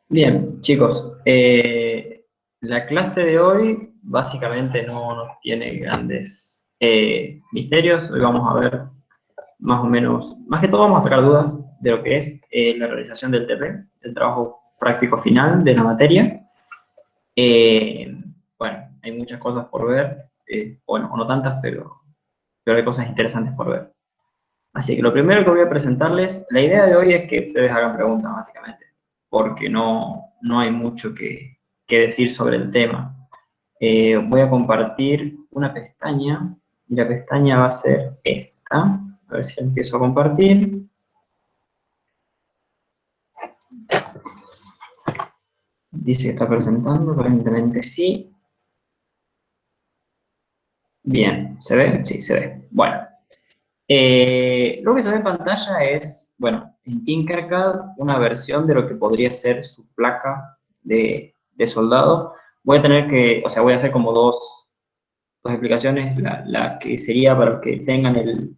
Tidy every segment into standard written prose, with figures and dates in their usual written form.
Bien, chicos, la clase de hoy básicamente no tiene grandes misterios. Hoy vamos a ver más o menos, más que todo vamos a sacar dudas de lo que es la realización del TP, el trabajo práctico final de la materia. Eh, bueno, hay muchas cosas por ver, bueno, o no tantas, pero hay cosas interesantes por ver. Así que lo primero que voy a presentarles, la idea de hoy es que ustedes hagan preguntas, básicamente, porque no hay mucho que decir sobre el tema. Voy a compartir una pestaña, y la pestaña va a ser esta. A ver si la empiezo a compartir. Dice que está presentando, aparentemente sí. Bien, ¿se ve? Sí, se ve. Bueno, lo que se ve en pantalla es, bueno, en Tinkercad, una versión de lo que podría ser su placa de soldado. Voy a tener que, o sea, voy a hacer como dos explicaciones. La que sería para los que tengan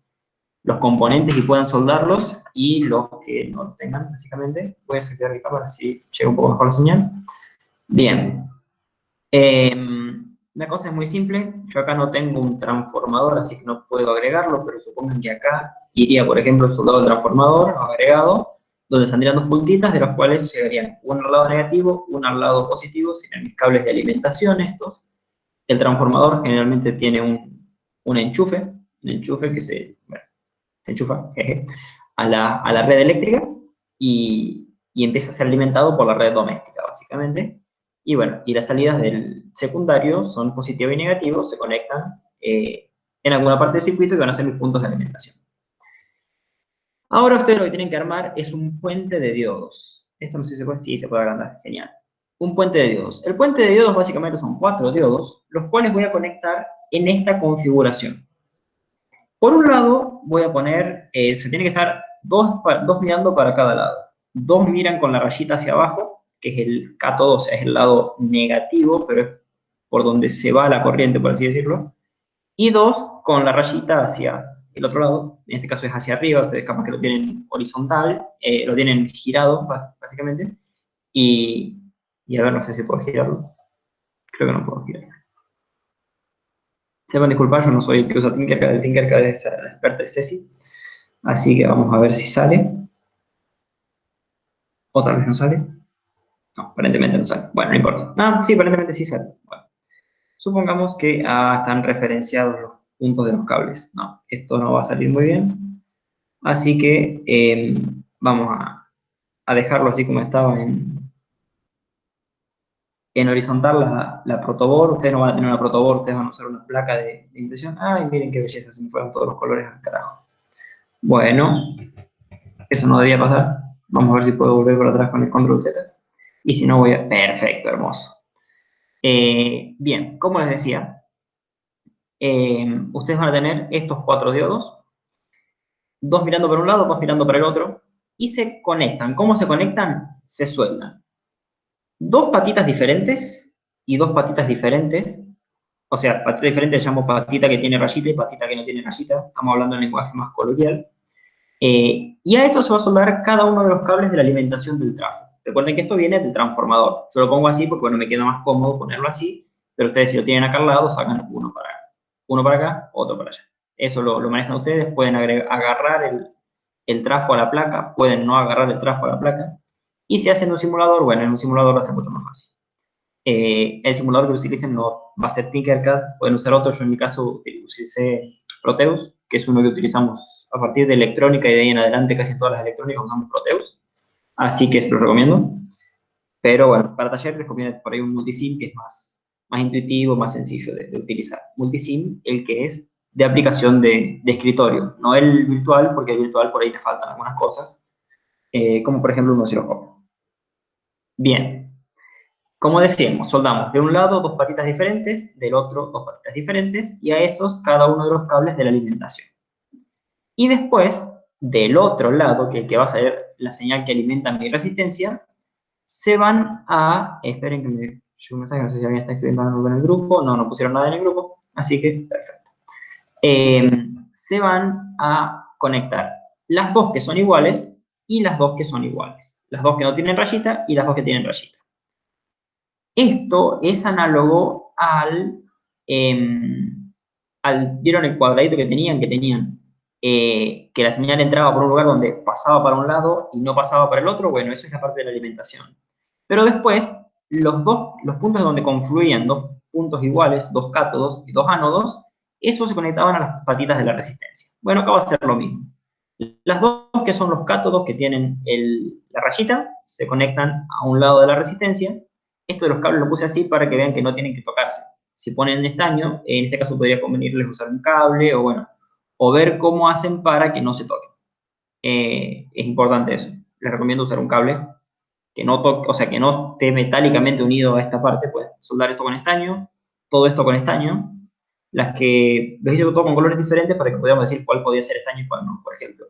los componentes y puedan soldarlos, y los que no los tengan, básicamente. Voy a sacar mi cámara así llega un poco mejor la señal. Bien. La cosa es muy simple, yo acá no tengo un transformador, así que no puedo agregarlo, pero supongan que acá iría, por ejemplo, el soldado transformador agregado, donde saldrían dos puntitas, de las cuales llegarían uno al lado negativo, uno al lado positivo, serían mis cables de alimentación estos. El transformador generalmente tiene un enchufe que bueno, se enchufa jeje, a la red eléctrica y empieza a ser alimentado por la red doméstica, básicamente. Y bueno, y las salidas del secundario son positivo y negativo, se conectan en alguna parte del circuito y van a ser mis puntos de alimentación. Ahora ustedes lo que tienen que armar es un puente de diodos. Esto no sé si se puede, sí, se puede agrandar, genial. Un puente de diodos. El puente de diodos básicamente son 4 diodos, los cuales voy a conectar en esta configuración. Por un lado, voy a poner, se tiene que estar dos mirando para cada lado. Dos miran con la rayita hacia abajo, que es el cátodo, o sea, es el lado negativo, pero es por donde se va la corriente, por así decirlo. Y dos con la rayita hacia el otro lado, en este caso es hacia arriba, ustedes capaz que lo tienen horizontal, lo tienen girado, básicamente. Y, y a ver, no sé si puedo girarlo. Creo que no puedo girarlo. Sepan disculpar, yo no soy el que usa Tinkercad, el Tinkercad es la experta de Ceci. Así que vamos a ver si sale. ¿Otra vez no sale? No, aparentemente no sale. Bueno, no importa. Ah, sí, aparentemente sí sale. Bueno, supongamos que están referenciados los puntos de los cables. No, esto no va a salir muy bien. Así que vamos a dejarlo así como estaba en horizontal la protoboard. Ustedes no van a tener una protoboard, ustedes van a usar una placa de impresión. Ay, miren qué belleza, se me fueron todos los colores al carajo. Bueno, eso no debía pasar. Vamos a ver si puedo volver para atrás con el control Z. Y si no voy a... Perfecto, hermoso. Bien, como les decía, ustedes van a tener estos 4 diodos, dos mirando para un lado, dos mirando para el otro, y se conectan. ¿Cómo se conectan? Se sueldan. Dos patitas diferentes y dos patitas diferentes. O sea, patita diferente llamo patita que tiene rayita y patita que no tiene rayita. Estamos hablando en lenguaje más coloquial. Y a eso se va a soldar cada uno de los cables de la alimentación del trafo. Recuerden que esto viene del transformador. Yo lo pongo así porque, bueno, me queda más cómodo ponerlo así, pero ustedes si lo tienen acá al lado, sacan uno para acá, otro para allá. Eso lo manejan ustedes, pueden agarrar el trafo a la placa, pueden no agarrar el trafo a la placa. Y si hacen un simulador, bueno, en un simulador va a ser mucho más fácil. El simulador que utilicen no va a ser Tinkercad, pueden usar otro. Yo en mi caso utilicé Proteus, que es uno que utilizamos a partir de electrónica y de ahí en adelante casi en todas las electrónicas usamos Proteus, así que se lo recomiendo. Pero bueno, para taller les conviene por ahí un multisim que es más intuitivo, más sencillo de utilizar. Multisim, el que es de aplicación de escritorio, no el virtual, porque el virtual por ahí te faltan algunas cosas, como por ejemplo un osciloscopio. Bien, como decíamos, soldamos de un lado dos patitas diferentes, del otro dos patitas diferentes, y a esos cada uno de los cables de la alimentación. Y después, del otro lado, que el que va a ser la señal que alimenta mi resistencia, se van a... Esperen que me llegue un mensaje, no sé si alguien está escribiendo algo en el grupo. No, no pusieron nada en el grupo, así que perfecto. Se van a conectar las dos que son iguales y las dos que son iguales. Las dos que no tienen rayita y las dos que tienen rayita. Esto es análogo ¿vieron el cuadradito que tenían? Que la señal entraba por un lugar donde pasaba para un lado y no pasaba para el otro. Bueno, eso es la parte de la alimentación. Pero después, los puntos donde confluían dos puntos iguales, dos cátodos y dos ánodos, esos se conectaban a las patitas de la resistencia. Bueno, acá va a ser lo mismo. Las dos que son los cátodos que tienen la rayita, se conectan a un lado de la resistencia. Esto de los cables lo puse así para que vean que no tienen que tocarse. Si ponen estaño, en este caso podría convenirles usar un cable o bueno, o ver cómo hacen para que no se toquen. Es importante eso. Les recomiendo usar un cable que no toque, o sea, que no esté metálicamente unido a esta parte, pues soldar esto con estaño, todo esto con estaño. Los hice todo con colores diferentes para que podamos decir cuál podía ser estaño y cuál no. Por ejemplo,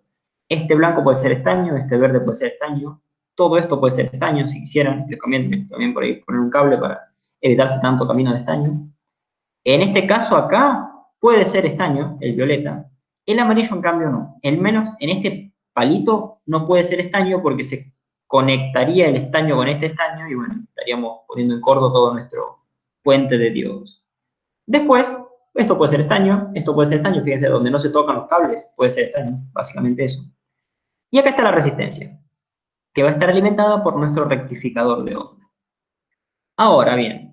este blanco puede ser estaño, este verde puede ser estaño, todo esto puede ser estaño, si quisieran. Les conviene también por ahí poner un cable para evitarse tanto camino de estaño. En este caso acá puede ser estaño, el violeta. El amarillo en cambio no. Al menos en este palito no puede ser estaño porque se conectaría el estaño con este estaño y bueno, estaríamos poniendo en corto todo nuestro puente de diodos. Después, esto puede ser estaño, esto puede ser estaño, fíjense, donde no se tocan los cables puede ser estaño, básicamente eso. Y acá está la resistencia, que va a estar alimentada por nuestro rectificador de onda. Ahora bien,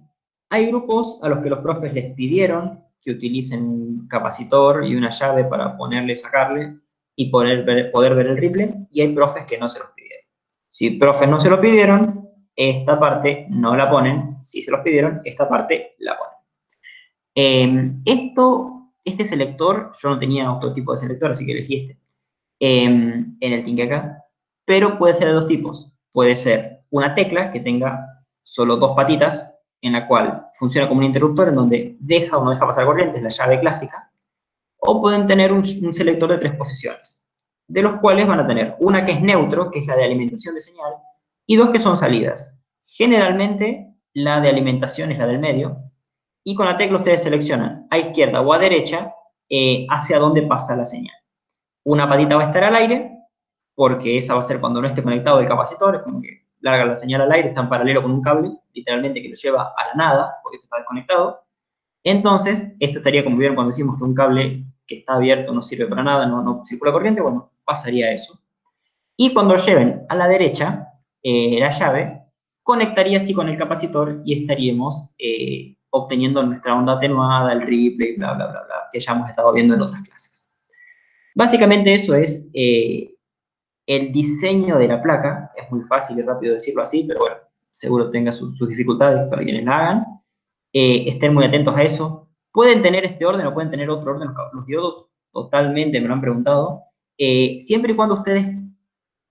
hay grupos a los que los profes les pidieron que utilicen un capacitor y una llave para ponerle y sacarle y poder ver el ripple, y hay profes que no se los pidieron. Si profes no se lo pidieron, esta parte no la ponen. Si se los pidieron, esta parte la ponen. Este selector, yo no tenía otro tipo de selector, así que elegí este, en el Tinkercad, pero puede ser de dos tipos. Puede ser una tecla que tenga solo dos patitas, en la cual funciona como un interruptor en donde deja o no deja pasar corriente, es la llave clásica, o pueden tener un selector de tres posiciones, de los cuales van a tener una que es neutro, que es la de alimentación de señal, y dos que son salidas. Generalmente la de alimentación es la del medio, y con la tecla ustedes seleccionan a izquierda o a derecha hacia dónde pasa la señal. Una patita va a estar al aire, porque esa va a ser cuando no esté conectado el capacitor, es como que larga la señal al aire, está en paralelo con un cable, literalmente que lo lleva a la nada, porque esto está desconectado. Entonces, esto estaría como vieron cuando decimos que un cable que está abierto no sirve para nada, no circula corriente, bueno, pasaría eso. Y cuando lleven a la derecha la llave, conectaría así con el capacitor y estaríamos obteniendo nuestra onda atenuada, el ripple, bla, bla, bla, bla, que ya hemos estado viendo en otras clases. Básicamente eso es el diseño de la placa. Es muy fácil y rápido decirlo así, pero bueno, seguro tenga sus dificultades para quienes la hagan. Estén muy atentos a eso. Pueden tener este orden o pueden tener otro orden los diodos, totalmente, me lo han preguntado. Siempre y cuando ustedes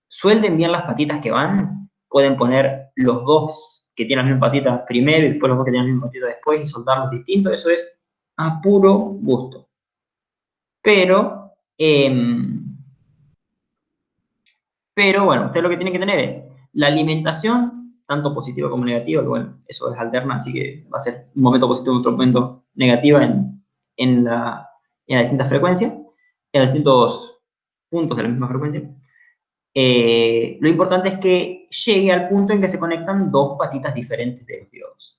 suelden bien las patitas que van, pueden poner los dos que tienen las mismas patitas primero y después los dos que tienen las mismas patitas después y soldarlos distintos. Eso es a puro gusto. Pero bueno, usted lo que tiene que tener es la alimentación, tanto positiva como negativa, que bueno, eso es alterna, así que va a ser un momento positivo y otro momento negativa en las distintas frecuencias, en los distintos puntos de la misma frecuencia. Lo importante es que llegue al punto en que se conectan dos patitas diferentes de los diodos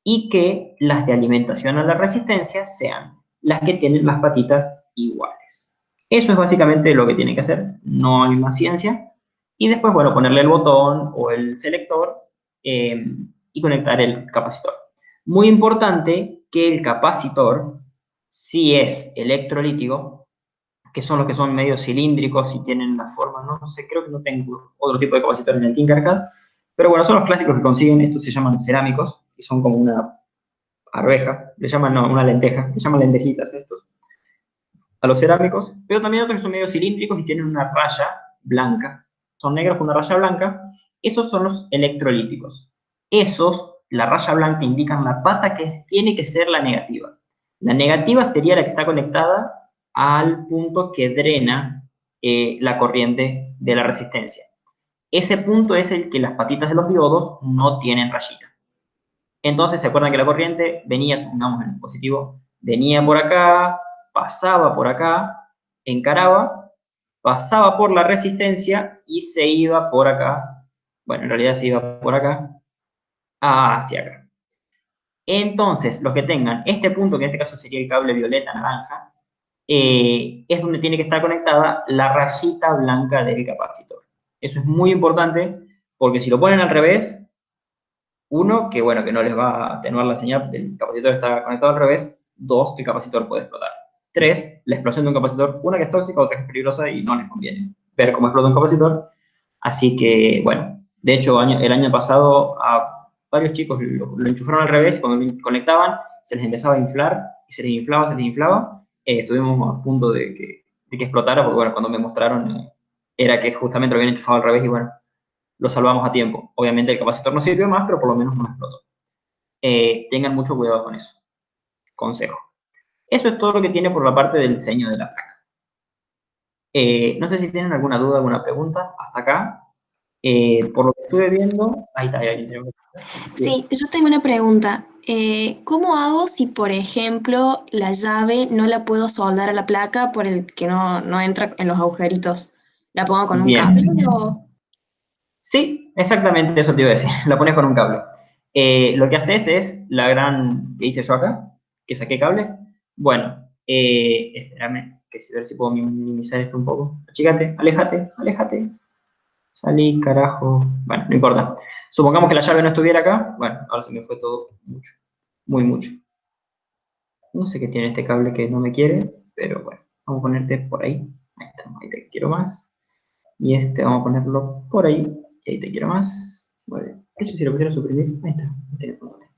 y que las de alimentación a la resistencia sean las que tienen las patitas iguales. Eso es básicamente lo que tiene que hacer, no hay más ciencia. Y después, bueno, ponerle el botón o el selector y conectar el capacitor. Muy importante que el capacitor, si es electrolítico, que son los que son medio cilíndricos y tienen la forma, no sé, creo que no tengo otro tipo de capacitor en el Tinkercad, pero bueno, son los clásicos que consiguen, estos se llaman cerámicos, y son como una arveja, le llaman, no, una lenteja, le llaman lentejitas estos, a los cerámicos, pero también otros que son medio cilíndricos y tienen una raya blanca, son negros con una raya blanca, esos son los electrolíticos. Esos, la raya blanca indican la pata que tiene que ser la negativa. La negativa sería la que está conectada al punto que drena la corriente de la resistencia. Ese punto es el que las patitas de los diodos no tienen rayita. Entonces, ¿se acuerdan que la corriente venía, supongamos en el positivo, venía por acá, pasaba por acá, encaraba, pasaba por la resistencia y se iba por acá. Bueno, en realidad se iba por acá hacia acá. Entonces, los que tengan este punto, que en este caso sería el cable violeta naranja, es donde tiene que estar conectada la rayita blanca del capacitor. Eso es muy importante porque si lo ponen al revés, uno, que bueno, que no les va a atenuar la señal, el capacitor está conectado al revés. Dos, el capacitor puede explotar. Tres, la explosión de un capacitor, una que es tóxica, otra que es peligrosa y no les conviene ver cómo explota un capacitor. Así que, bueno, de hecho, el año pasado a varios chicos lo enchufaron al revés, cuando lo conectaban se les empezaba a inflar, y se les inflaba, se les inflaba. Estuvimos a punto de que explotara, porque bueno, cuando me mostraron era que justamente lo habían enchufado al revés y bueno, lo salvamos a tiempo. Obviamente el capacitor no sirvió más, pero por lo menos no explotó. Tengan mucho cuidado con eso. Consejo. Eso es todo lo que tiene por la parte del diseño de la placa. No sé si tienen alguna duda, alguna pregunta hasta acá. Por lo que estuve viendo, ahí está, ahí tenemos. Sí, yo tengo una pregunta. ¿Cómo hago si, por ejemplo, la llave no la puedo soldar a la placa por el que no entra en los agujeritos? ¿La pongo con un cable Bien. o...? Sí, exactamente eso te iba a decir. La pones con un cable. Lo que haces es la gran que hice yo acá, que saqué cables. Bueno, espérame, que a ver si puedo minimizar esto un poco. Achícate, aléjate, aléjate. Salí, carajo. Bueno, no importa. Supongamos que la llave no estuviera acá. Bueno, ahora se me fue todo mucho. Muy mucho. No sé qué tiene este cable que no me quiere, pero bueno, vamos a ponerte por ahí. Ahí está, ahí te quiero más. Y este vamos a ponerlo por ahí. Y ahí te quiero más. Muy bien. Eso si lo pusiera a suprimir. Ahí está. Ahí tiene punto medio.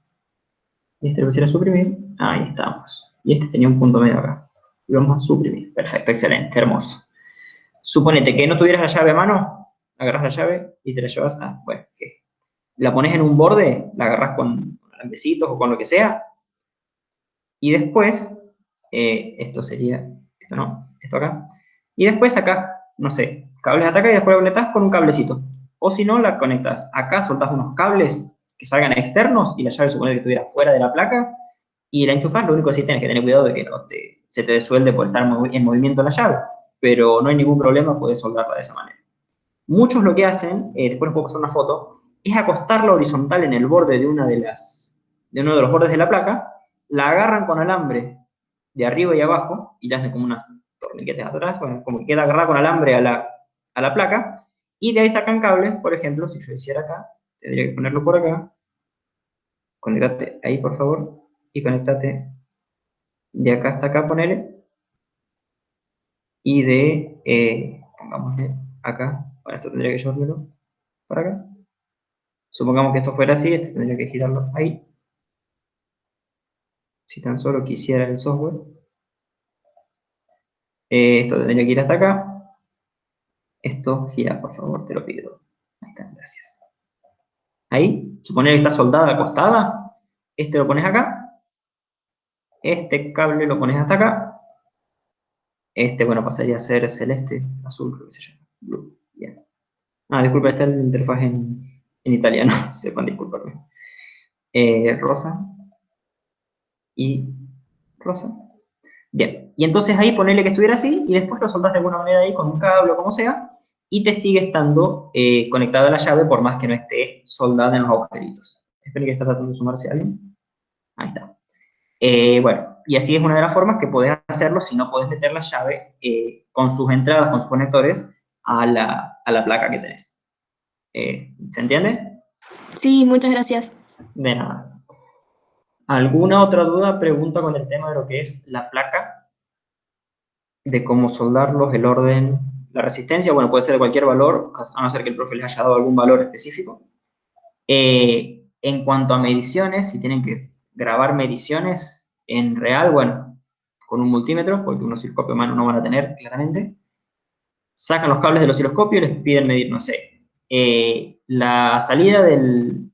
Y este lo pusiera a suprimir. Ahí estamos. Y este tenía un punto medio acá. Y vamos a suprimir. Perfecto, excelente, hermoso. Suponete que no tuvieras la llave a mano. Agarras la llave y te la llevas a. Bueno, ¿qué? La pones en un borde, la agarras con alambecitos o con lo que sea. Y después, esto sería. Esto no, esto acá. Y después sacás, no sé, cables hasta acá y después lo conectás con un cablecito. O si no, la conectas acá, soltás unos cables que salgan externos y la llave supone que estuviera fuera de la placa y la enchufás. Lo único que sí tienes que tener cuidado de que no se te desuelde por estar en movimiento la llave. Pero no hay ningún problema, puedes soldarla de esa manera. Muchos lo que hacen, después les puedo pasar una foto, es acostarla horizontal en el borde de uno de los bordes de la placa, la agarran con alambre de arriba y abajo y le hacen como unas torniquetes atrás, bueno, como que queda agarrada con alambre a la placa, y de ahí sacan cables. Por ejemplo, si yo hiciera acá, tendría que ponerlo por acá, conectate ahí por favor, y conectate de acá hasta acá, ponele, y pongámosle acá, bueno, esto tendría que llevármelo para acá. Supongamos que esto fuera así, esto tendría que girarlo ahí, si tan solo quisiera el software. Esto tendría que ir hasta acá. Esto gira, por favor, te lo pido. Ahí está, gracias. Ahí, suponer que está soldada acostada, este lo pones acá, este cable lo pones hasta acá, este, bueno, pasaría a ser celeste, azul, creo que se llama. Blue, bien. Ah, disculpa, está la interfaz en italiano, sepan disculparme. Rosa y rosa. Bien, y entonces ahí ponerle que estuviera así y después lo soldas de alguna manera ahí con un cable o como sea y te sigue estando conectada la llave por más que no esté soldada en los agujeritos. Espero que está tratando de sumarse alguien. Ahí está. Bueno, y así es una de las formas que podés hacerlo si no podés meter la llave con sus entradas, con sus conectores a la placa que tenés. ¿Se entiende? Sí, muchas gracias. De nada. ¿Alguna otra duda, pregunta con el tema de lo que es la placa? De cómo soldarlos, el orden, la resistencia, bueno, puede ser de cualquier valor, a no ser que el profe les haya dado algún valor específico. En cuanto a mediciones, si tienen que grabar mediciones en real, bueno, con un multímetro, porque un osciloscopio humano no van a tener, claramente, sacan los cables del osciloscopio y les piden medir, no sé, la salida del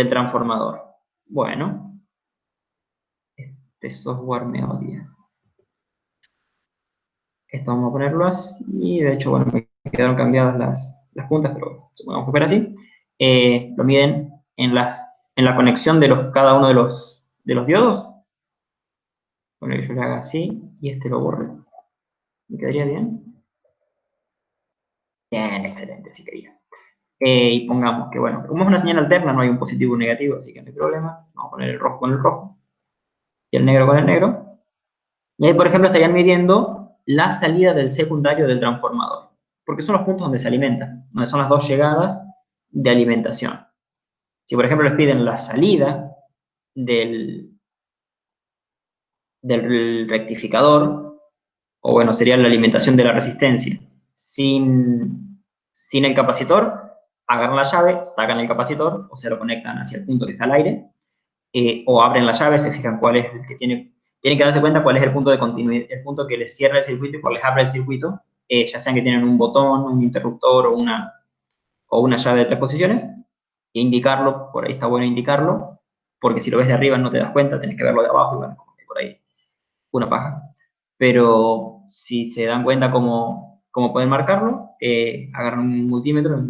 transformador. Bueno, este software me odia. Esto vamos a ponerlo así, y de hecho, bueno, me quedaron cambiadas las puntas, pero supongamos que fuera así. Lo miden en la conexión de cada uno de los diodos. Bueno, que yo le haga así, y este lo borre. ¿Me quedaría bien? Bien, excelente, si quería. Y pongamos que, bueno, como es una señal alterna, no hay un positivo y un negativo, así que no hay problema. Vamos a poner el rojo con el rojo y el negro con el negro. Y ahí, por ejemplo, estarían midiendo la salida del secundario del transformador, porque son los puntos donde se alimenta, donde son las dos llegadas de alimentación. Si, por ejemplo, les piden la salida del rectificador, o bueno, sería la alimentación de la resistencia, sin el capacitor, agarran la llave, sacan el capacitor, o se lo conectan hacia el punto que está al aire, o abren la llave, se fijan cuál es el que tienen que darse cuenta cuál es el punto de continuidad, el punto que les cierra el circuito y cuál les abre el circuito, ya sean que tienen un botón, un interruptor o una llave de 3 posiciones, e indicarlo, por ahí está bueno indicarlo, porque si lo ves de arriba no te das cuenta, tenés que verlo de abajo, y bueno, como que por ahí una paja. Pero si se dan cuenta cómo pueden marcarlo, agarran un multímetro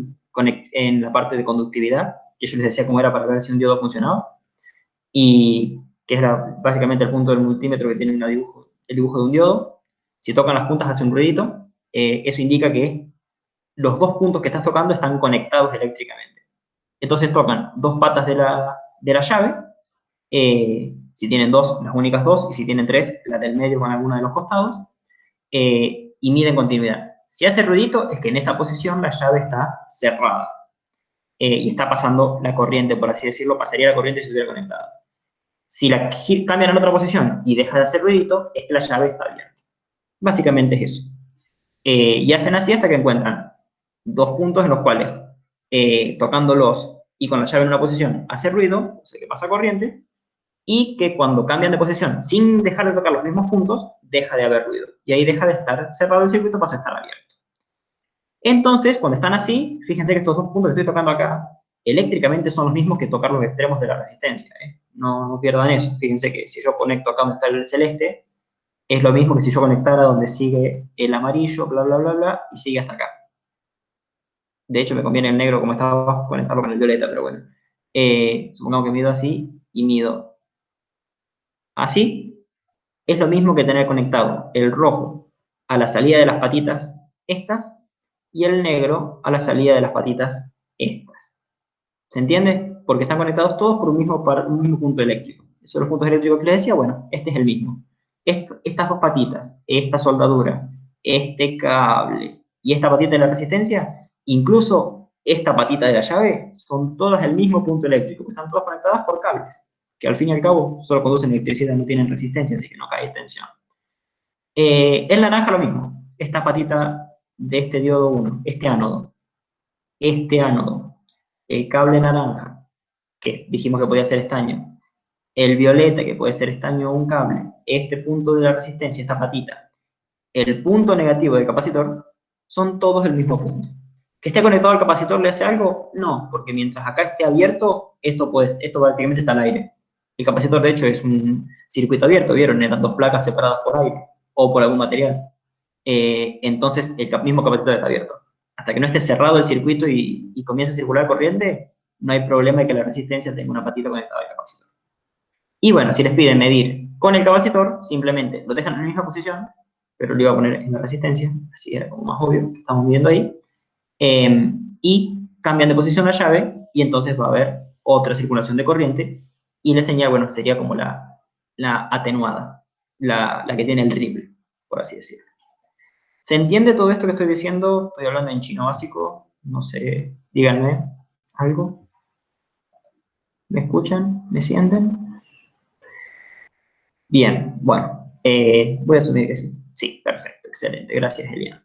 en la parte de conductividad, que yo les decía cómo era para ver si un diodo funcionaba, y que es básicamente el punto del multímetro que tiene el dibujo de un diodo. Si tocan las puntas hace un ruidito, eso indica que los dos puntos que estás tocando están conectados eléctricamente. Entonces tocan dos patas de la llave, si tienen dos, las únicas dos, y si tienen tres, la del medio con alguno de los costados, y miden continuidad. Si hace ruidito, es que en esa posición la llave está cerrada, y está pasando la corriente, por así decirlo, pasaría la corriente si estuviera conectada. Si la cambian en otra posición y deja de hacer ruidito, es que la llave está abierta. Básicamente es eso. Y hacen así hasta que encuentran dos puntos en los cuales, tocándolos y con la llave en una posición, hace ruido, o sea que pasa corriente, y que cuando cambian de posición, sin dejar de tocar los mismos puntos, deja de haber ruido. Y ahí deja de estar cerrado el circuito, pasa a estar abierto. Entonces, cuando están así, fíjense que estos dos puntos que estoy tocando acá, eléctricamente son los mismos que tocar los extremos de la resistencia. No pierdan eso. Fíjense que si yo conecto acá donde está el celeste, es lo mismo que si yo conectara donde sigue el amarillo, bla, bla, bla, bla, y sigue hasta acá. De hecho, me conviene el negro como está abajo, conectarlo con el violeta, pero bueno. Supongamos que mido así y mido así. Es lo mismo que tener conectado el rojo a la salida de las patitas estas y el negro a la salida de las patitas estas. ¿Se entiende? Porque están conectados todos por un mismo punto eléctrico. Esos son los puntos eléctricos que les decía, bueno, este es el mismo. Estas dos patitas, esta soldadura, este cable y esta patita de la resistencia, incluso esta patita de la llave, son todas el mismo punto eléctrico, están todas conectadas por cables, que al fin y al cabo solo conducen electricidad, no tienen resistencia, así que no cae tensión. El naranja lo mismo, esta patita de este diodo 1, este ánodo, el cable naranja, que dijimos que podía ser estaño, el violeta, que puede ser estaño o un cable, este punto de la resistencia, esta patita, el punto negativo del capacitor, son todos el mismo punto. ¿Que esté conectado al capacitor le hace algo? No, porque mientras acá esté abierto, esto prácticamente está al aire. El capacitor, de hecho, es un circuito abierto, ¿vieron? Eran dos placas separadas por aire o por algún material. Entonces, el mismo capacitor está abierto. Hasta que no esté cerrado el circuito y comience a circular corriente, no hay problema de que la resistencia tenga una patita conectada al capacitor. Y bueno, si les piden medir con el capacitor, simplemente lo dejan en la misma posición, pero lo iba a poner en la resistencia, así era como más obvio que estamos viendo ahí, y cambian de posición la llave, y entonces va a haber otra circulación de corriente, y la señal, bueno, sería como la atenuada, la que tiene el ripple, por así decirlo. ¿Se entiende todo esto que estoy diciendo? Estoy hablando en chino básico, no sé, díganme algo. ¿Me escuchan? ¿Me sienten? Bien, bueno, voy a asumir que sí. Sí, perfecto, excelente, gracias, Eliana.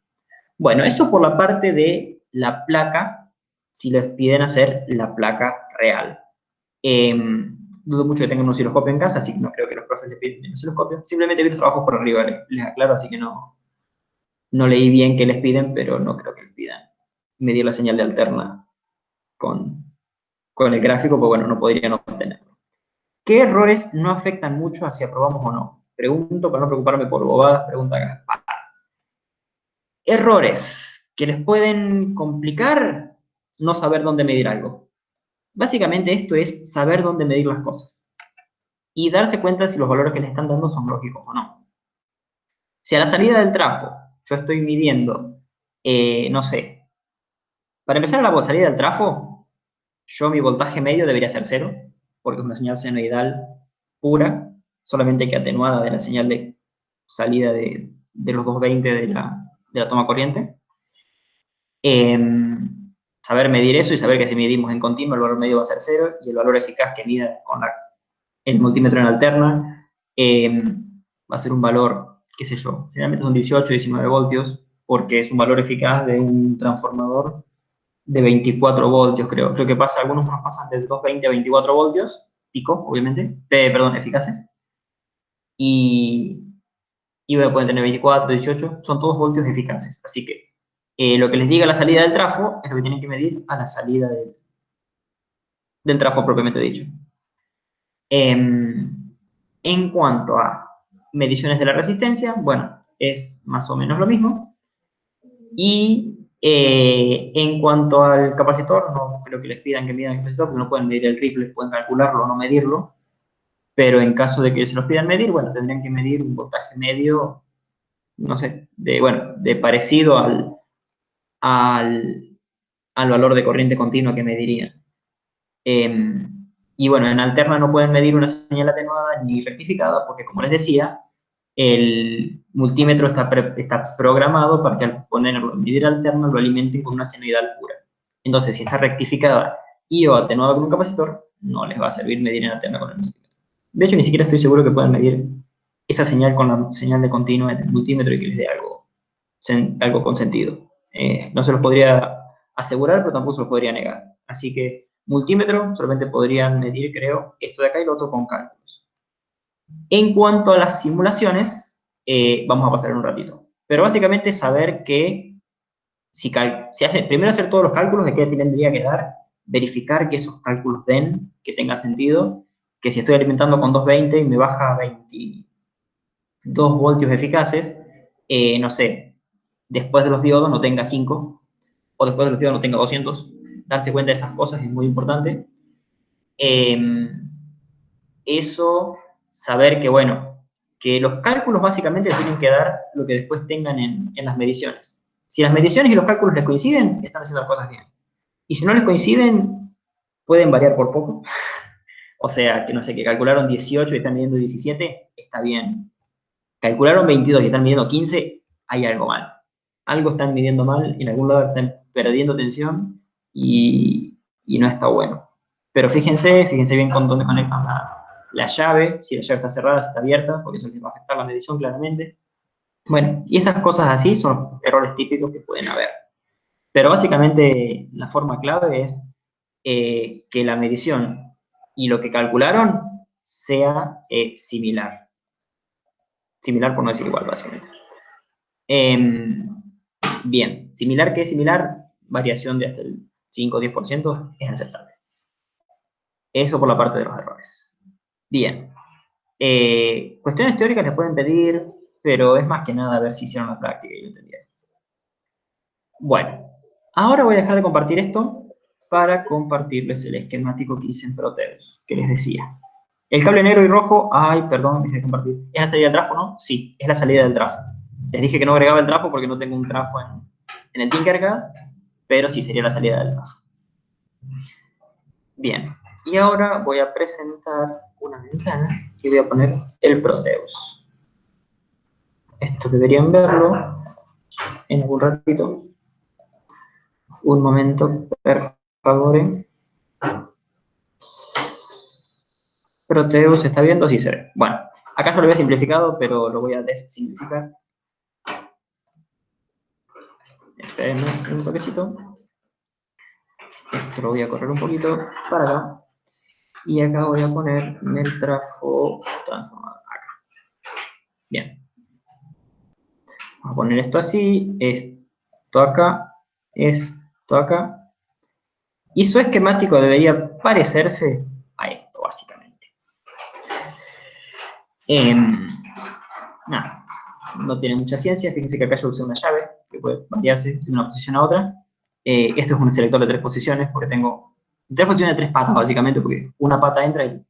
Bueno, eso por la parte de la placa, si les piden hacer la placa real. Dudo mucho que tengan un osciloscopio en casa, así que no creo que los profes les piden un osciloscopio. Simplemente vi los trabajos por arriba, les aclaro, así que no leí bien qué les piden, pero no creo que les pidan medir la señal de alterna con, con el gráfico, pues bueno, no podrían obtenerlo. ¿Qué errores no afectan mucho a si aprobamos o no? Pregunto para no preocuparme por bobadas, pregunta Gaspar. Errores que les pueden complicar no saber dónde medir algo. Básicamente esto es saber dónde medir las cosas y darse cuenta si los valores que le están dando son lógicos o no. Si a la salida del trafo yo estoy midiendo, no sé, Para empezar, la salida del trafo, mi voltaje medio debería ser 0, porque es una señal senoidal pura, solamente que atenuada de la señal de salida de los 220 de la toma corriente. Saber medir eso y saber que si medimos en continuo el valor medio va a ser 0 y el valor eficaz que mida con el multímetro en alterna va a ser un valor, qué sé yo, generalmente son 18, 19 voltios, porque es un valor eficaz de un transformador de 24 voltios, creo. Creo que algunos nos pasan de 220 a 24 voltios, pico, obviamente, perdón, eficaces. Y pueden tener 24, 18, son todos voltios eficaces. Así que lo que les diga la salida del trafo es lo que tienen que medir a la salida del trafo propiamente dicho. En cuanto a mediciones de la resistencia, bueno, es más o menos lo mismo. Y en cuanto al capacitor, no creo que les pidan que midan el capacitor, porque no pueden medir el ripple, pueden calcularlo o no medirlo. Pero en caso de que se los pidan medir, bueno, tendrían que medir un voltaje medio, no sé, de parecido al valor de corriente continua que medirían. Y bueno, en alterna no pueden medir una señal atenuada ni rectificada, porque como les decía, el multímetro está programado para que al ponerlo en medir alterna lo alimenten con una senoidal pura. Entonces, si está rectificada y o atenuada con un capacitor, no les va a servir medir en alterna con el multímetro. De hecho, ni siquiera estoy seguro que puedan medir esa señal con la señal de continua en el multímetro y que les dé algo con sentido. No se los podría asegurar, pero tampoco se los podría negar. Así que multímetro solamente podrían medir, creo, esto de acá y lo otro con cálculos. En cuanto a las simulaciones, vamos a pasar en un ratito. Pero básicamente saber que primero hacer todos los cálculos de qué tendría que dar, verificar que esos cálculos den, que tenga sentido, que si estoy alimentando con 220 y me baja 22 voltios eficaces, no sé, después de los diodos no tenga 5, o después de los diodos no tenga 200. Darse cuenta de esas cosas es muy importante. Eso, saber que, bueno, que los cálculos básicamente tienen que dar lo que después tengan en las mediciones. Si las mediciones y los cálculos les coinciden, están haciendo las cosas bien. Y si no les coinciden, pueden variar por poco. O sea, que no sé, que calcularon 18 y están midiendo 17, está bien. Calcularon 22 y están midiendo 15, hay algo mal. Algo están midiendo mal, en algún lado están perdiendo tensión y no está bueno. Pero fíjense bien con dónde conectan la llave, si la llave está cerrada, si está abierta, porque eso les va a afectar la medición claramente. Bueno, y esas cosas así son errores típicos que pueden haber. Pero básicamente la forma clave es que la medición y lo que calcularon sea similar. Similar por no decir igual, básicamente. Bien, similar que es similar, variación de hasta el 5 o 10% es aceptable. Eso por la parte de los errores. Bien. Cuestiones teóricas les pueden pedir, pero es más que nada ver si hicieron la práctica y lo entendieron. Bueno, ahora voy a dejar de compartir esto para compartirles el esquemático que hice en Proteus, que les decía. El cable negro y rojo, ay, perdón, dejé de compartir. ¿Es la salida del trafo, no? Sí, es la salida del trafo. Les dije que no agregaba el trafo porque no tengo un trafo en el Tinkercad, pero sí sería la salida del trafo. Bien, y ahora voy a presentar una ventana y voy a poner el Proteus. Esto deberían verlo en algún ratito. Un momento, por favor. Proteus, ¿se está viendo? Sí se ve. Bueno, acá yo lo había simplificado, pero lo voy a desimplificar. Espérenme un toquecito. Esto lo voy a correr un poquito para acá. Y acá voy a poner el trafo transformador. Acá. Bien. Vamos a poner esto así, esto acá, esto acá. Y su esquemático debería parecerse a esto, básicamente. No tiene mucha ciencia. Fíjense que acá yo usé una llave que puede variarse de una posición a otra. Esto es un selector de 3 posiciones, porque tengo 3 posiciones de 3 patas, básicamente, porque una pata entra y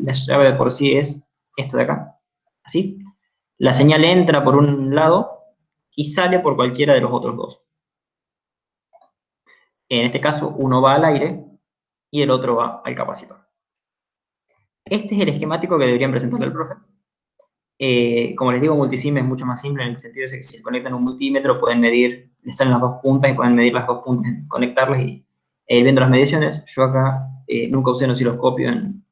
la llave de por sí es esto de acá. Así. La señal entra por un lado y sale por cualquiera de los otros dos. En este caso, uno va al aire y el otro va al capacitor. Este es el esquemático que deberían presentarle al profe. Como les digo, multisim es mucho más simple en el sentido de que si conectan un multímetro pueden medir, les salen las dos puntas y pueden medir las dos puntas, conectarlas y ir viendo las mediciones. Yo acá nunca usé un osciloscopio en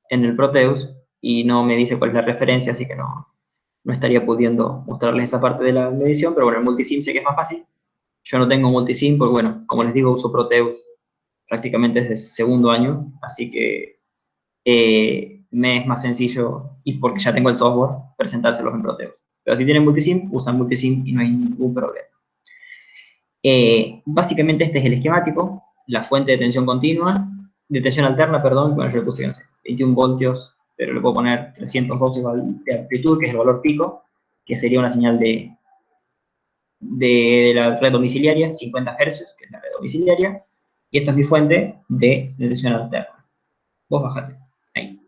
el Proteus y no me dice cuál es la referencia, así que no estaría pudiendo mostrarles esa parte de la medición, pero bueno, el multisim sé que es más fácil. Yo no tengo multisim porque, bueno, como les digo, uso Proteus prácticamente desde segundo año, así que me es más sencillo, y porque ya tengo el software, presentárselos en Proteus. Pero si tienen multisim, usan multisim y no hay ningún problema. Básicamente este es el esquemático, la fuente de tensión continua, de tensión alterna, perdón, bueno, yo le puse, no sé, 21 voltios, pero le puedo poner 312 de amplitud, que es el valor pico, que sería una señal de la red domiciliaria, 50 Hz, que es la red domiciliaria, y esta es mi fuente de tensión alterna. Vos bajate, ahí.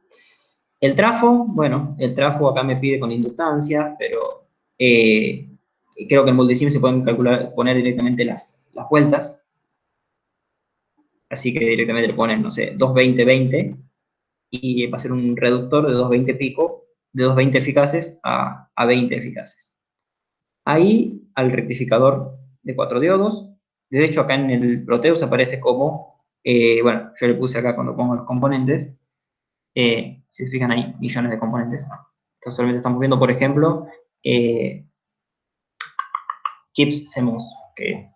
El trafo, bueno, el trafo acá me pide con inductancia, pero creo que en multisim se pueden calcular, poner directamente las vueltas, así que directamente le ponen, no sé, 220-20, y va a ser un reductor de 220 pico, de 220 eficaces a 20 eficaces. Ahí, al rectificador de 4 diodos, de hecho acá en el Proteus aparece como, bueno, yo le puse acá cuando pongo los componentes, si se fijan ahí, millones de componentes. Entonces solamente estamos viendo, por ejemplo, chips CMOS, que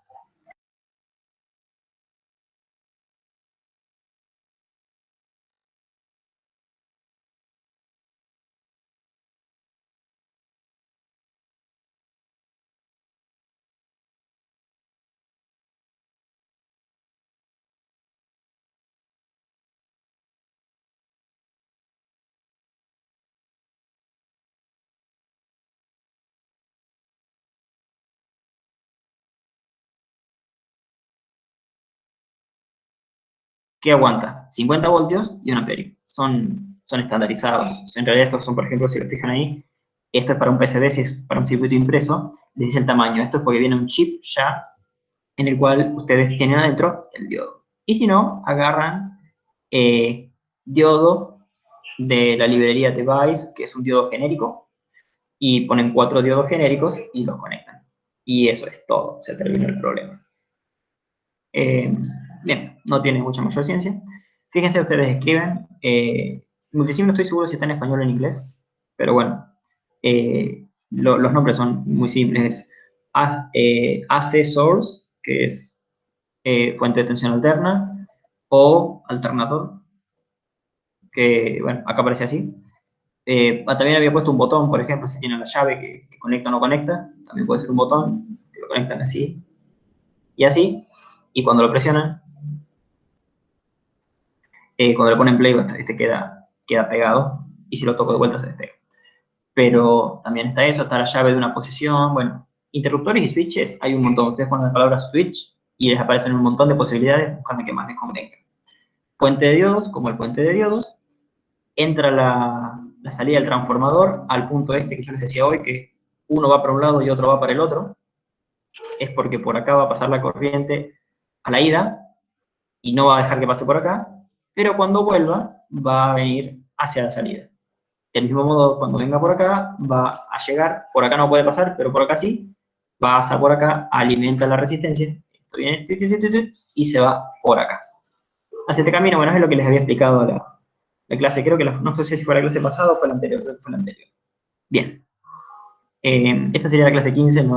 ¿qué aguanta? 50 voltios y 1 amperio. Son estandarizados. En realidad estos son, por ejemplo, si lo fijan ahí, esto es para un PCB, si es para un circuito impreso, les dice el tamaño. Esto es porque viene un chip ya en el cual ustedes tienen adentro el diodo. Y si no, agarran diodo de la librería Device, que es un diodo genérico, y ponen 4 diodos genéricos y los conectan. Y eso es todo, se terminó el problema. Bien, no tiene mucha mayor ciencia. Fíjense, ustedes escriben, multisim no estoy seguro si está en español o en inglés, pero bueno, los nombres son muy simples. AC source, que es fuente de tensión alterna, o alternador, que bueno, acá aparece así. También había puesto un botón, por ejemplo, si tienen la llave que conecta o no conecta, también puede ser un botón, que lo conectan así y así, y cuando lo presionan, cuando le ponen play, este queda pegado, y si lo toco de vuelta se despega. Pero también está eso, está la llave de una posición, bueno, interruptores y switches hay un montón. Ustedes ponen la palabra switch y les aparecen un montón de posibilidades, buscando que más les convenga. Puente de diodos, como el puente de diodos, entra la salida del transformador al punto este que yo les decía hoy, que uno va para un lado y otro va para el otro. Es porque por acá va a pasar la corriente a la ida y no va a dejar que pase por acá, pero cuando vuelva va a venir hacia la salida. Del mismo modo, cuando venga por acá, va a llegar, por acá no puede pasar, pero por acá sí, pasa por acá, alimenta la resistencia, esto viene, y se va por acá. Hacia este camino, bueno, es lo que les había explicado la clase, creo que no sé si fue la clase pasada o fue la anterior, creo que fue la anterior. Bien. Esta sería la clase 15,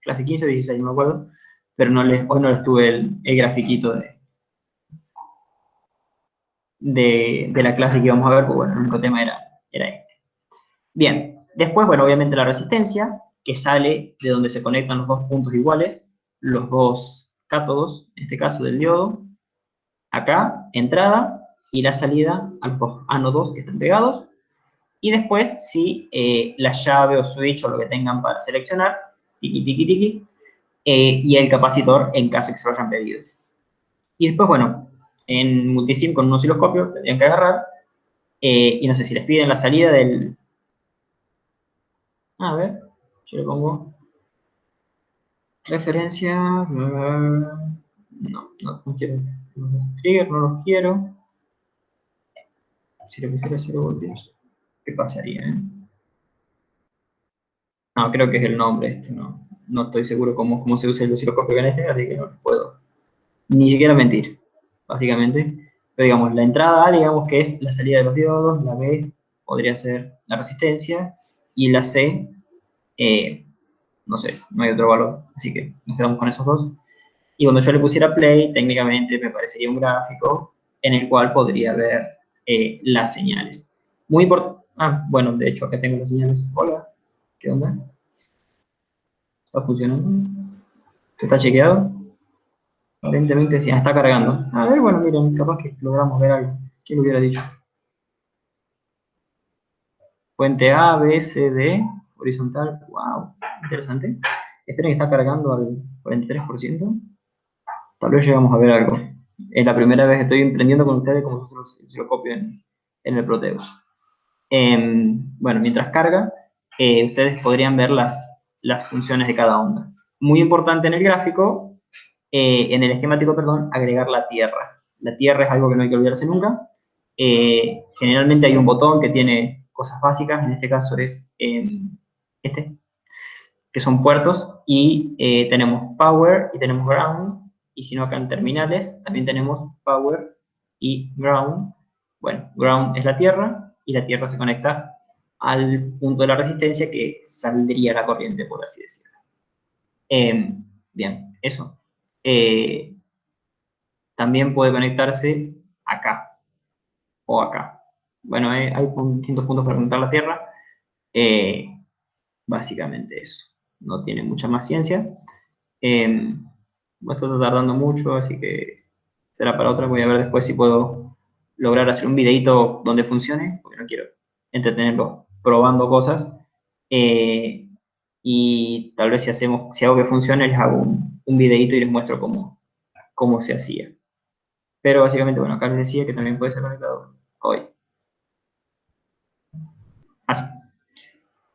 clase 15 o 16, no me acuerdo, pero hoy no les tuve el grafiquito de la clase que íbamos a ver, porque bueno, el único tema era este. Bien, después, bueno, obviamente la resistencia, que sale de donde se conectan los dos puntos iguales, los dos cátodos, en este caso del diodo, acá, entrada, y la salida a los dos ánodos que están pegados, y después, si la llave o switch o lo que tengan para seleccionar, tiki, tiki, tiki, y el capacitor en caso de que se lo hayan pedido. Y después, bueno, en multisim con un osciloscopio tendrían que agarrar, y no sé si les piden la salida del... A ver, yo le pongo referencia No quiero. Los trigger no los quiero. Si le pusiera 0 voltios, ¿qué pasaría? No, creo que es el nombre este, no estoy seguro cómo se usa el osciloscopio en este, así que no les puedo ni siquiera mentir, básicamente. Pero digamos, la entrada A, digamos que es la salida de los diodos, la B podría ser la resistencia, y la C, no sé, no hay otro valor, así que nos quedamos con esos dos. Y cuando yo le pusiera play, técnicamente me parecería un gráfico en el cual podría ver las señales. Muy importante. Ah, bueno, de hecho acá tengo las señales. Hola, ¿qué onda? ¿Está funcionando? ¿Está chequeado? 20 sí, está cargando. A ver, bueno, miren, capaz que logramos ver algo. ¿Quién lo hubiera dicho? Fuente A, B, C, D, horizontal. Wow, interesante. Esperen que está cargando al 43%. Tal vez llegamos a ver algo. Es la primera vez que estoy emprendiendo con ustedes como se lo copio en el Proteus. Bueno, mientras carga, ustedes podrían ver las funciones de cada onda. Muy importante en el gráfico, en el esquemático, perdón, agregar la tierra. La tierra es algo que no hay que olvidarse nunca. Generalmente hay un botón que tiene cosas básicas, en este caso es este, que son puertos, y tenemos power y tenemos ground, y si no acá en terminales también tenemos power y ground. Bueno, ground es la tierra, y la tierra se conecta al punto de la resistencia que saldría la corriente, por así decirlo. Bien, eso. También puede conectarse acá o acá. Bueno, hay distintos puntos para conectar la tierra. Eh, Básicamente eso. No tiene mucha más ciencia. Esto está tardando mucho, así que será para otra. Voy a ver después si puedo lograr hacer un videito donde funcione, porque no quiero entretenerlo probando cosas. Y tal vez si hago que funcione, les hago un videito y les muestro cómo se hacía. Pero básicamente, bueno, acá les decía que también puede ser conectado hoy. Así.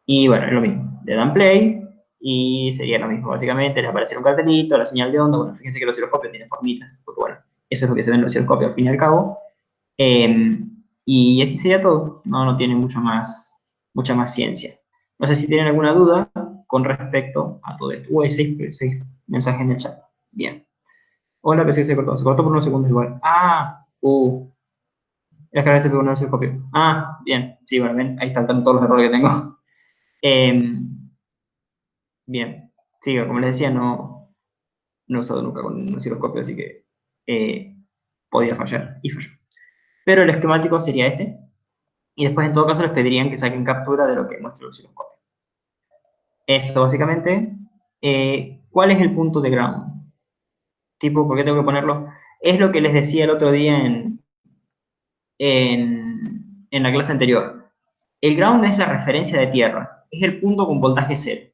Y bueno, es lo mismo. Le dan play y sería lo mismo. Básicamente les aparece un cartelito, la señal de onda. Bueno, fíjense que el osciloscopio tiene formitas, porque bueno, eso es lo que se ve en el osciloscopio al fin y al cabo. Y así sería todo. No tiene mucha más ciencia. No sé si tienen alguna duda con respecto a todo esto. Hay seis mensajes en el chat. Bien. Hola, pensé que se cortó. Se cortó por unos segundos igual. La cabeza pegó un osciloscopio. Bien. Sí, bueno, ven, ahí están todos los errores que tengo. Bien. Sí, como les decía, no he usado nunca con un osciloscopio, así que podía fallar y falló. Pero el esquemático sería este. Y después, en todo caso, les pedirían que saquen captura de lo que muestra el osciloscopio. Esto, básicamente. ¿Cuál es el punto de ground? Tipo, ¿por qué tengo que ponerlo? Es lo que les decía el otro día en la clase anterior. El ground es la referencia de tierra. Es el punto con voltaje cero.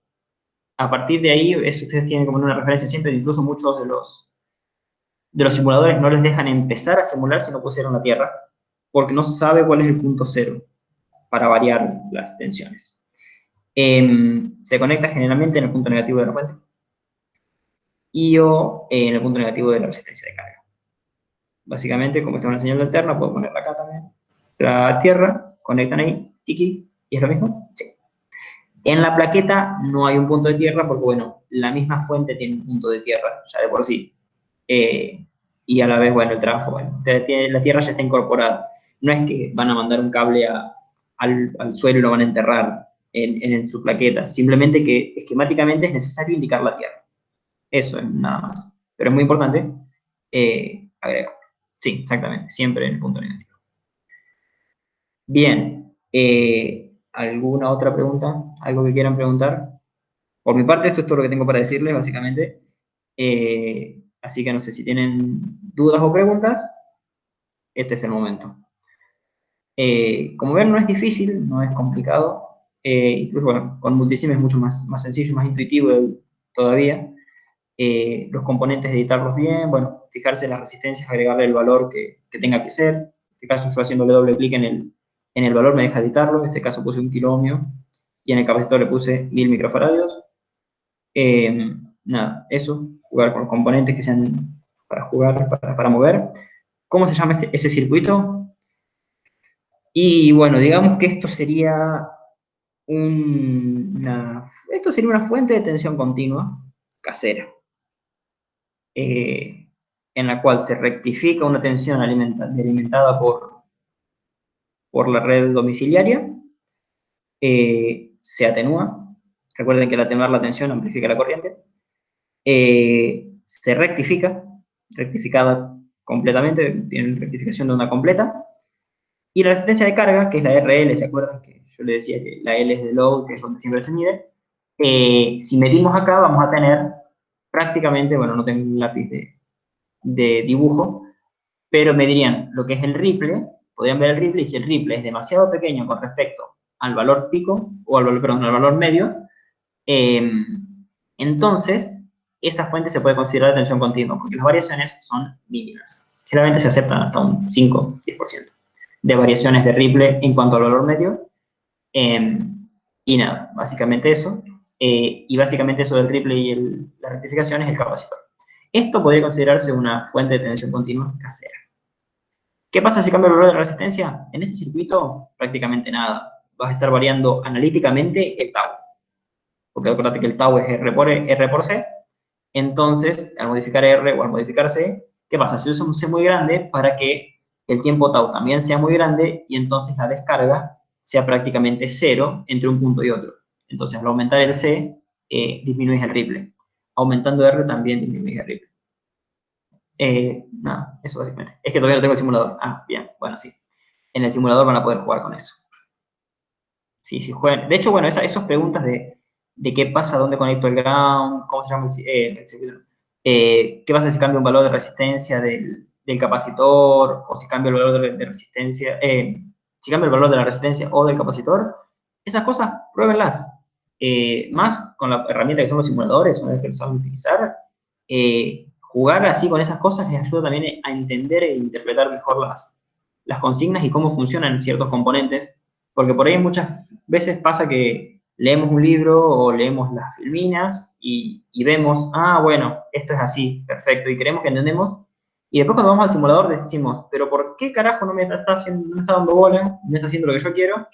A partir de ahí, ustedes tienen como una referencia siempre, incluso muchos de los simuladores no les dejan empezar a simular si no pusieron la tierra, porque no sabe cuál es el punto cero para variar las tensiones. Se conecta generalmente en el punto negativo de la fuente y o en el punto negativo de la resistencia de carga. Básicamente, como está una señal alterna, puedo ponerla acá también. La tierra, conectan ahí, tiki, y es lo mismo. Sí. En la plaqueta no hay un punto de tierra porque, bueno, la misma fuente tiene un punto de tierra, ya de por sí. Y a la vez, bueno, el trabajo, bueno, la tierra ya está incorporada. No es que van a mandar un cable al suelo y lo van a enterrar en su plaqueta, simplemente que esquemáticamente es necesario indicar la tierra. Eso es nada más. Pero es muy importante agregar. Sí, exactamente, siempre en el punto negativo. Bien, ¿alguna otra pregunta? ¿Algo que quieran preguntar? Por mi parte, esto es todo lo que tengo para decirles, básicamente. Así que no sé si tienen dudas o preguntas, este es el momento. Como ven, no es difícil, no es complicado. Incluso, bueno, con Multisim es mucho más sencillo, más intuitivo todavía. Los componentes, editarlos bien, bueno, fijarse en las resistencias, agregarle el valor que tenga que ser. En este caso, yo haciéndole doble clic en el valor me deja editarlo. En este caso puse 1 kiloohmio y en el capacitor le puse 1000 microfaradios. Nada, eso, jugar con los componentes que sean jugar, para mover. ¿Cómo se llama ese circuito? Y bueno, digamos que esto sería una fuente de tensión continua casera, en la cual se rectifica una tensión alimentada por la red domiciliaria, se atenúa. Recuerden que al atenuar la tensión amplifica la corriente. Se rectificada completamente, tiene rectificación de onda completa. Y la resistencia de carga, que es la RL, ¿se acuerdan? Que yo le decía que la L es de load, que es donde siempre se mide. Si medimos acá, vamos a tener prácticamente, bueno, no tengo un lápiz de dibujo, pero medirían lo que es el ripple, podrían ver el ripple, y si el ripple es demasiado pequeño con respecto al valor pico, o al valor medio, entonces esa fuente se puede considerar de tensión continua, porque las variaciones son mínimas. Generalmente se aceptan hasta un 5-10% de variaciones de ripple en cuanto al valor medio. Y nada, básicamente eso. Y básicamente eso del ripple y la rectificación es el capacitor. Esto podría considerarse una fuente de tensión continua casera. ¿Qué pasa si cambia el valor de la resistencia? En este circuito, prácticamente nada. Vas a estar variando analíticamente el tau. Porque acuérdate que el tau es R por C. Entonces, al modificar R o al modificar C, ¿qué pasa? Se usa un C muy grande para que el tiempo tau también sea muy grande y entonces la descarga sea prácticamente cero entre un punto y otro. Entonces, al aumentar el C, disminuyes el ripple. Aumentando R también disminuyes el ripple. Nada, eso básicamente. Es que todavía no tengo el simulador. Ah, bien, bueno, sí. En el simulador van a poder jugar con eso. Sí, sí, juegan. De hecho, bueno, esas preguntas de qué pasa, dónde conecto el ground, cómo se llama el circuito, qué pasa si cambia un valor de resistencia del capacitor, o si cambia el valor de resistencia, si cambia el valor de la resistencia o del capacitor, esas cosas, pruébenlas. Más con la herramienta que son los simuladores, una vez que lo saben utilizar, jugar así con esas cosas les ayuda también a entender e interpretar mejor las consignas y cómo funcionan ciertos componentes, porque por ahí muchas veces pasa que leemos un libro o leemos las filminas y vemos, ah, bueno, esto es así, perfecto, y creemos que entendemos, y después cuando vamos al simulador decimos, pero ¿por qué carajo no me está dando bola, no me está haciendo lo que yo quiero?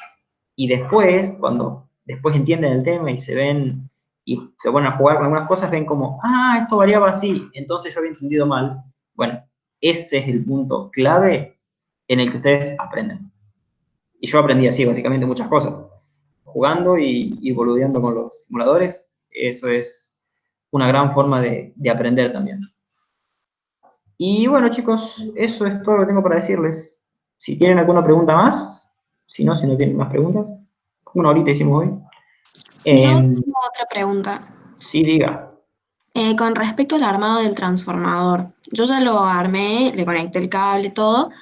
Y después, cuando después entienden el tema y se ven y se ponen a jugar con algunas cosas, ven como, ah, esto variaba así, entonces yo había entendido mal. Bueno, ese es el punto clave en el que ustedes aprenden. Y yo aprendí así, básicamente, muchas cosas. Jugando y boludeando con los simuladores, eso es una gran forma de aprender también. Y bueno, chicos, eso es todo lo que tengo para decirles. Si tienen alguna pregunta más, si no tienen más preguntas, una horita hicimos hoy. Yo tengo otra pregunta. Sí, diga. Con respecto al armado del transformador, yo ya lo armé, le conecté el cable, todo,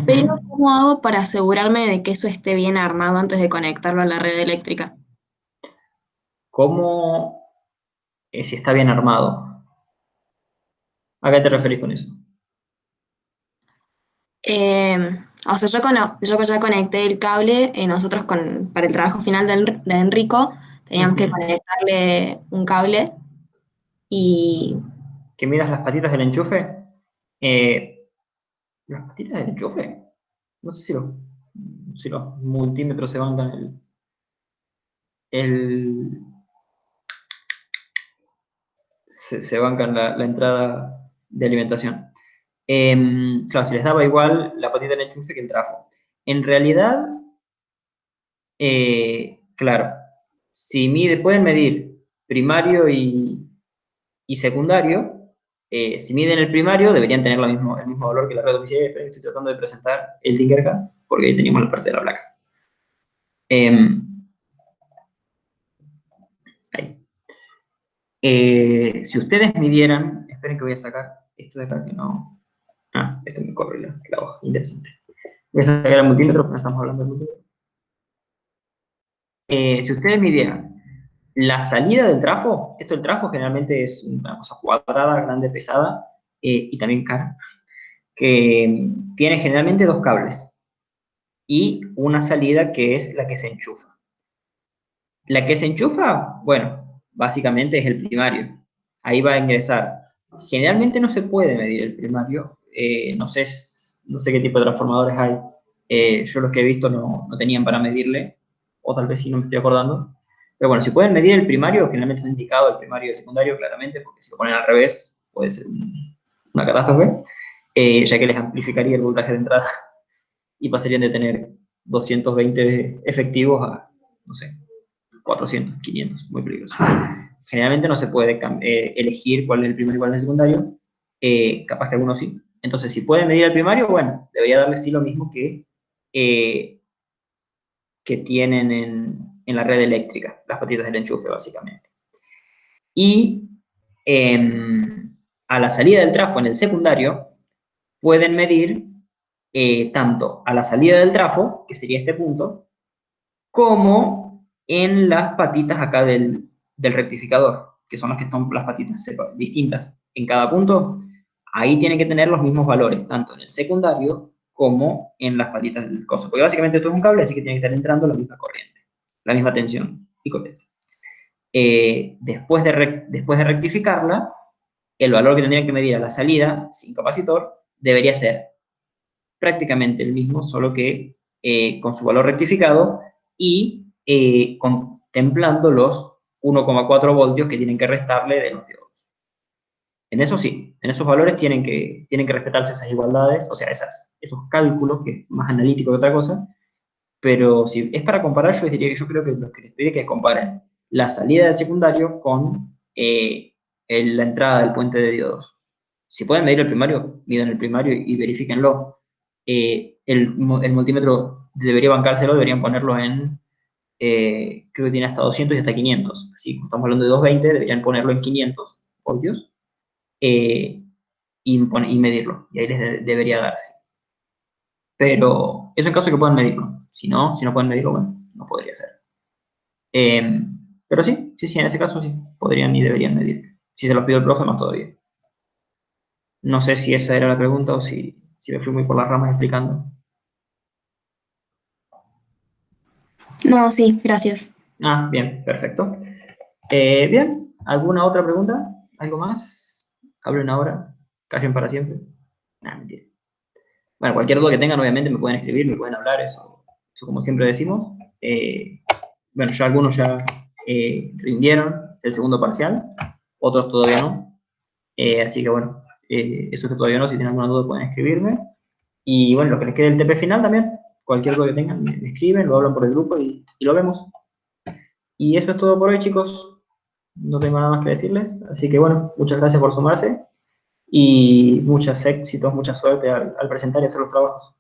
pero Ujú. ¿cómo hago para asegurarme de que eso esté bien armado antes de conectarlo a la red eléctrica? ¿Cómo, si está bien armado? ¿A qué te referís con eso? Eh, o sea, yo ya conecté el cable, nosotros para el trabajo final de Enrico teníamos que Ujú. conectarle un cable y ¿Que midas las patitas del enchufe? Eh, ¿Las patitas del enchufe? No sé si los multímetros se bancan el, se bancan la entrada de alimentación. Claro, si les daba igual la patita del enchufe que el trafo. En realidad, claro, pueden medir primario y secundario. Si miden el primario, deberían tener el mismo valor que la red domiciliaria. Pero estoy tratando de presentar el Tinkercad, porque ahí teníamos la parte de la placa. Ahí. Si ustedes midieran, esperen que voy a sacar esto de acá que no. Ah, esto me corre la hoja, interesante. Voy a sacar el multímetro, porque no estamos hablando del multímetro. Si ustedes midieran la salida del trafo, el trafo generalmente es una cosa cuadrada, grande, pesada y también cara, que tiene generalmente dos cables y una salida que es la que se enchufa. La que se enchufa, bueno, básicamente es el primario. Ahí va a ingresar Generalmente no se puede medir el primario. No sé qué tipo de transformadores hay. Yo los que he visto no tenían para medirle, o tal vez sí, no me estoy acordando. Pero bueno, si pueden medir el primario, generalmente está indicado el primario y el secundario, claramente, porque si lo ponen al revés puede ser una catástrofe, ya que les amplificaría el voltaje de entrada y pasarían de tener 220 efectivos a, no sé, 400, 500, muy peligroso. Generalmente no se puede elegir cuál es el primario y cuál es el secundario, capaz que algunos sí. Entonces, si pueden medir el primario, bueno, debería darle sí lo mismo que tienen en la red eléctrica, las patitas del enchufe, básicamente. Y a la salida del trafo en el secundario, pueden medir tanto a la salida del trafo, que sería este punto, como en las patitas acá del rectificador, que son las que están las patitas distintas en cada punto. Ahí tienen que tener los mismos valores, tanto en el secundario como en las patitas del coso. Porque básicamente esto es un cable, así que tiene que estar entrando la misma corriente, la misma tensión y corriente. Después de rectificarla, el valor que tendrían que medir a la salida sin capacitor debería ser prácticamente el mismo, solo que con su valor rectificado y contemplando los 1,4 voltios que tienen que restarle de los diodos. En eso sí, en esos valores tienen que respetarse esas igualdades, o sea, esos cálculos, que es más analítico que otra cosa, pero si es para comparar, yo les diría que yo creo que lo que les pide que comparen la salida del secundario con la entrada del puente de diodos. Si pueden medir el primario, midan el primario y verifíquenlo. El multímetro debería bancárselo, deberían ponerlo en, creo que tiene hasta 200 y hasta 500. Así, como estamos hablando de 220, deberían ponerlo en 500 voltios y medirlo. Y ahí les debería darse. Pero eso en caso de que puedan medirlo. Si no pueden medirlo, bueno, no podría ser. Pero sí, en ese caso sí, podrían y deberían medir. Si se los pido el profe, más todavía. No sé si esa era la pregunta o si me fui muy por las ramas explicando. No, sí, gracias. Ah, bien, perfecto. Bien, ¿alguna otra pregunta? ¿Algo más? Hablen ahora, callen para siempre. Nah, mentira. Bueno, cualquier duda que tengan, obviamente me pueden escribir, me pueden hablar, eso como siempre decimos. Bueno, ya algunos ya rindieron el segundo parcial, otros todavía no. Así que bueno, eso que todavía no, si tienen alguna duda pueden escribirme. Y bueno, lo que les quede el TP final también, cualquier duda que tengan, me escriben, lo hablan por el grupo y lo vemos. Y eso es todo por hoy, chicos. No tengo nada más que decirles. Así que bueno, muchas gracias por sumarse y muchos éxitos, mucha suerte al presentar y hacer los trabajos.